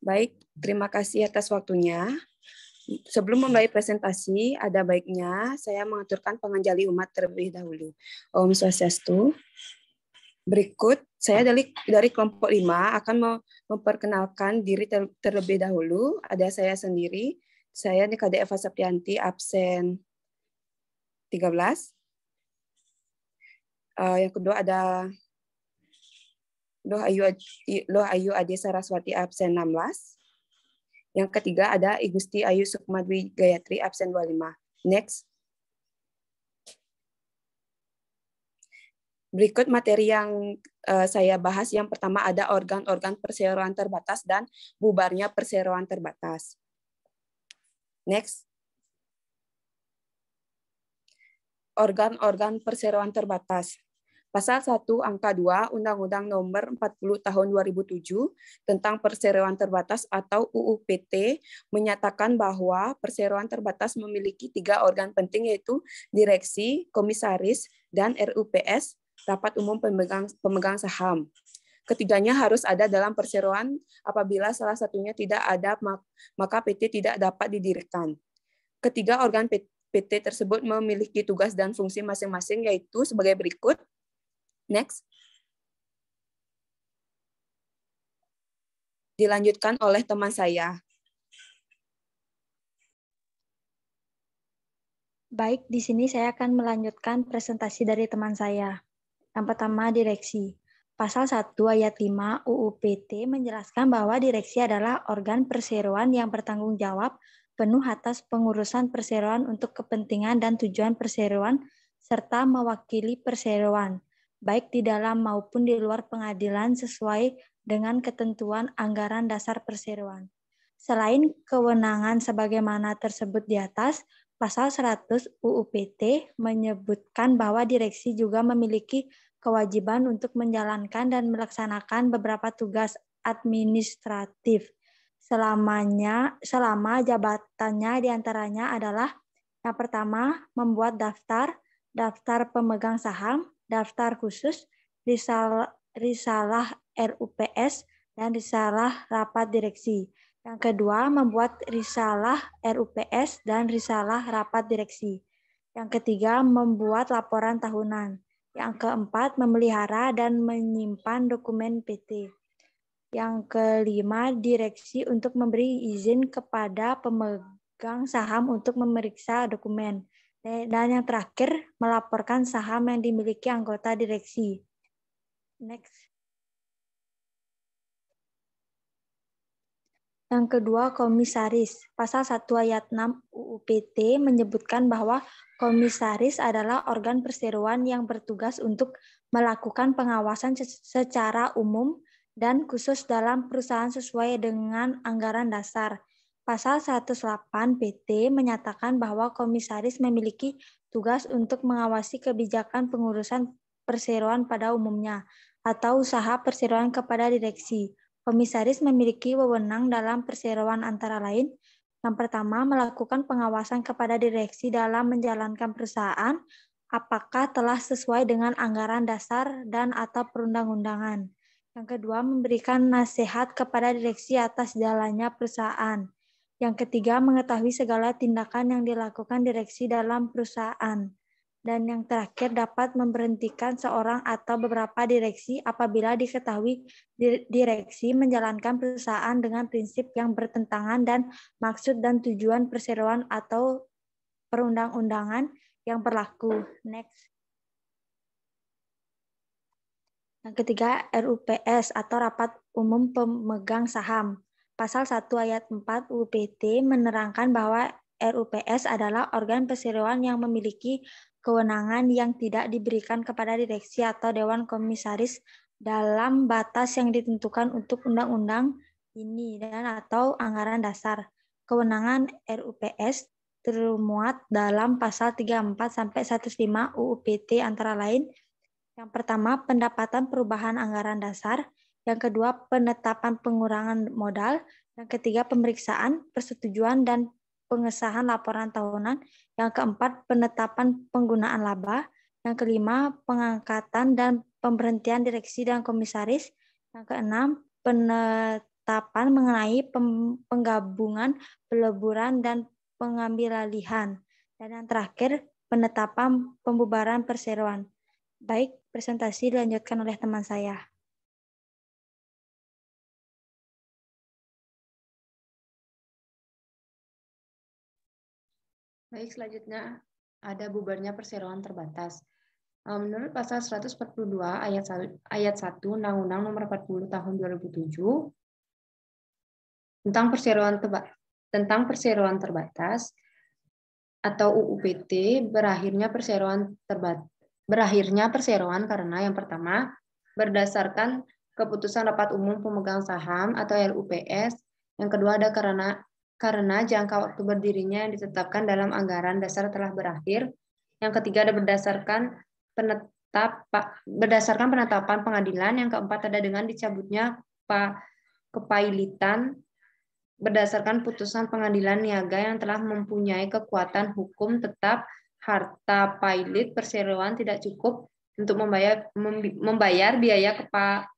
Baik, terima kasih atas waktunya. Sebelum memulai presentasi, ada baiknya saya mengaturkan penganjali umat terlebih dahulu. Om Swastiastu. Berikut, saya dari kelompok 5 akan memperkenalkan diri terlebih dahulu. Ada saya sendiri, saya Nikade Eva Saprianti, absen 13. Yang kedua ada Loh Ayu Ade Saraswati, absen 16. Yang ketiga ada Igusti Ayu Sukmadwi Gayatri, absen 25. Next. Berikut materi yang saya bahas. Yang pertama ada organ-organ perseroan terbatas dan bubarnya perseroan terbatas. Next. Organ-organ perseroan terbatas. Pasal 1 angka 2 Undang-Undang Nomor 40 Tahun 2007 tentang Perseroan Terbatas atau UU PT menyatakan bahwa perseroan terbatas memiliki 3 organ penting, yaitu direksi, komisaris, dan RUPS, rapat umum pemegang saham. Ketiganya harus ada dalam perseroan. Apabila salah satunya tidak ada, maka PT tidak dapat didirikan. Ketiga organ PT tersebut memiliki tugas dan fungsi masing-masing, yaitu sebagai berikut. Next. Dilanjutkan oleh teman saya. Baik, di sini saya akan melanjutkan presentasi dari teman saya. Yang pertama, direksi. Pasal 1 ayat 5 UU PT menjelaskan bahwa direksi adalah organ perseroan yang bertanggung jawab penuh atas pengurusan perseroan untuk kepentingan dan tujuan perseroan serta mewakili perseroan, baik di dalam maupun di luar pengadilan sesuai dengan ketentuan anggaran dasar perseroan. Selain kewenangan sebagaimana tersebut di atas, Pasal 100 UU PT menyebutkan bahwa direksi juga memiliki kewajiban untuk menjalankan dan melaksanakan beberapa tugas administratif selama jabatannya diantaranya adalah yang pertama, membuat daftar pemegang saham, daftar khusus, risalah RUPS, dan risalah rapat direksi. Yang kedua, membuat risalah RUPS dan risalah rapat direksi. Yang ketiga, membuat laporan tahunan. Yang keempat, memelihara dan menyimpan dokumen PT. Yang kelima, direksi untuk memberi izin kepada pemegang saham untuk memeriksa dokumen. Dan yang terakhir, melaporkan saham yang dimiliki anggota direksi. Next. Yang kedua, komisaris. Pasal 1 ayat 6 UU PT menyebutkan bahwa komisaris adalah organ perseroan yang bertugas untuk melakukan pengawasan secara umum dan khusus dalam perusahaan sesuai dengan anggaran dasar. Pasal 108 PT menyatakan bahwa komisaris memiliki tugas untuk mengawasi kebijakan pengurusan perseroan pada umumnya atau usaha perseroan kepada direksi. Komisaris memiliki wewenang dalam perseroan antara lain, yang pertama, melakukan pengawasan kepada direksi dalam menjalankan perusahaan, apakah telah sesuai dengan anggaran dasar dan atau perundang-undangan. Yang kedua, memberikan nasihat kepada direksi atas jalannya perusahaan. Yang ketiga, mengetahui segala tindakan yang dilakukan direksi dalam perusahaan. Dan yang terakhir, dapat memberhentikan seorang atau beberapa direksi apabila diketahui direksi menjalankan perusahaan dengan prinsip yang bertentangan dan maksud dan tujuan perseroan atau perundang-undangan yang berlaku. Next. Yang ketiga, RUPS atau Rapat Umum Pemegang Saham. Pasal 1 ayat 4 UU PT menerangkan bahwa RUPS adalah organ perseroan yang memiliki kewenangan yang tidak diberikan kepada direksi atau dewan komisaris dalam batas yang ditentukan untuk undang-undang ini dan atau anggaran dasar. Kewenangan RUPS termuat dalam pasal 34 sampai 105 UU PT antara lain. Yang pertama, pendapatan perubahan anggaran dasar. Yang kedua, penetapan pengurangan modal. Yang ketiga, pemeriksaan, persetujuan, dan pengesahan laporan tahunan. Yang keempat, penetapan penggunaan laba. Yang kelima, pengangkatan dan pemberhentian direksi dan komisaris. Yang keenam, penetapan mengenai penggabungan, peleburan, dan pengambilalihan. Dan yang terakhir, penetapan pembubaran perseroan. Baik, presentasi dilanjutkan oleh teman saya. Baik, selanjutnya ada bubarnya perseroan terbatas. Menurut pasal 142 ayat 1 Undang-Undang Nomor 40 Tahun 2007 tentang perseroan terbatas atau UU-PT, berakhirnya perseroan karena yang pertama, berdasarkan keputusan Rapat Umum Pemegang Saham atau RUPS. Yang kedua ada karena jangka waktu berdirinya yang ditetapkan dalam anggaran dasar telah berakhir. Yang ketiga ada berdasarkan penetapan pengadilan. Yang keempat ada dengan dicabutnya kepailitan berdasarkan putusan pengadilan niaga yang telah mempunyai kekuatan hukum tetap. Harta pailit perseroan tidak cukup untuk membayar biaya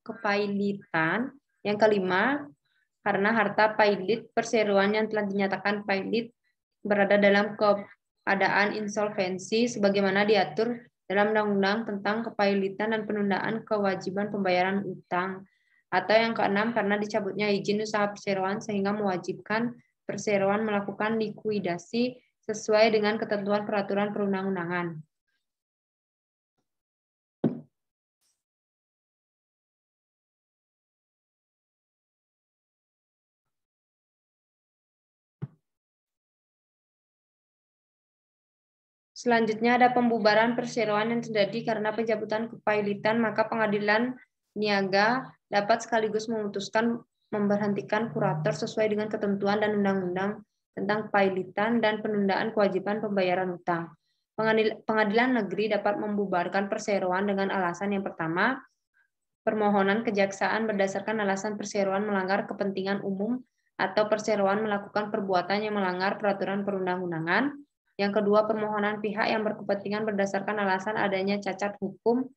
kepailitan. Yang kelima, karena harta pailit perseroan yang telah dinyatakan pailit berada dalam keadaan insolvensi sebagaimana diatur dalam Undang-Undang tentang Kepailitan dan Penundaan Kewajiban Pembayaran Utang. Atau yang keenam, karena dicabutnya izin usaha perseroan sehingga mewajibkan perseroan melakukan likuidasi sesuai dengan ketentuan peraturan perundang-undangan. Selanjutnya ada pembubaran perseroan yang terjadi karena pencabutan kepailitan, maka pengadilan niaga dapat sekaligus memutuskan memberhentikan kurator sesuai dengan ketentuan dan undang-undang tentang kepailitan dan penundaan kewajiban pembayaran utang. Pengadilan negeri dapat membubarkan perseroan dengan alasan yang pertama, permohonan kejaksaan berdasarkan alasan perseroan melanggar kepentingan umum atau perseroan melakukan perbuatan yang melanggar peraturan perundang-undangan. Yang kedua, permohonan pihak yang berkepentingan berdasarkan alasan adanya cacat hukum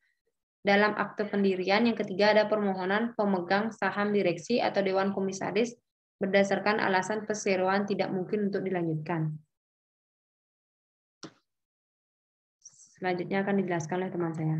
dalam akte pendirian. Yang ketiga, ada permohonan pemegang saham direksi atau dewan komisaris berdasarkan alasan perseroan tidak mungkin untuk dilanjutkan. Selanjutnya akan dijelaskan oleh teman saya.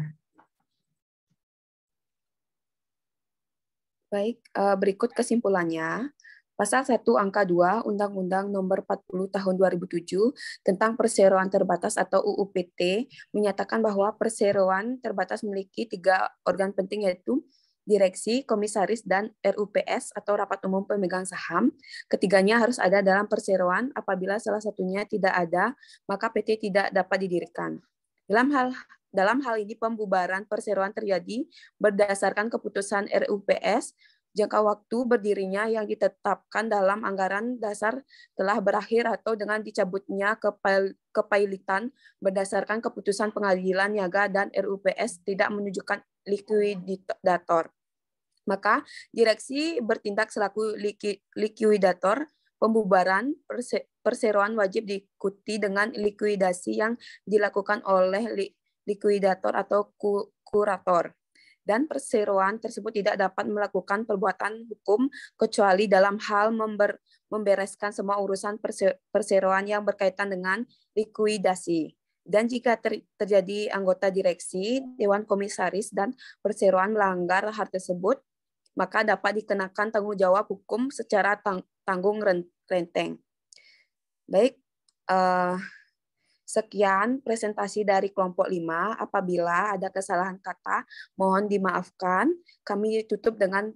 Baik, berikut kesimpulannya. Pasal 1 Angka 2 Undang-Undang Nomor 40 Tahun 2007 tentang Perseroan Terbatas atau UU-PT menyatakan bahwa perseroan terbatas memiliki 3 organ penting, yaitu direksi, komisaris, dan RUPS atau Rapat Umum Pemegang Saham. Ketiganya harus ada dalam perseroan. Apabila salah satunya tidak ada, maka PT tidak dapat didirikan. Dalam hal ini pembubaran perseroan terjadi berdasarkan keputusan RUPS. Jangka waktu berdirinya yang ditetapkan dalam anggaran dasar telah berakhir atau dengan dicabutnya kepailitan berdasarkan keputusan pengadilan niaga dan RUPS tidak menunjukkan likuidator. Maka direksi bertindak selaku likuidator. Pembubaran perseroan wajib diikuti dengan likuidasi yang dilakukan oleh likuidator atau kurator. Dan perseroan tersebut tidak dapat melakukan perbuatan hukum kecuali dalam hal membereskan semua urusan perseroan yang berkaitan dengan likuidasi. Dan jika terjadi anggota direksi, dewan komisaris, dan perseroan melanggar hal tersebut, maka dapat dikenakan tanggung jawab hukum secara tanggung renteng. Baik, sekian presentasi dari kelompok 5. Apabila ada kesalahan kata, mohon dimaafkan. Kami tutup dengan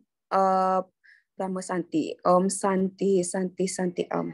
Brahma Santi. Om Santi, Santi, Santi, Om.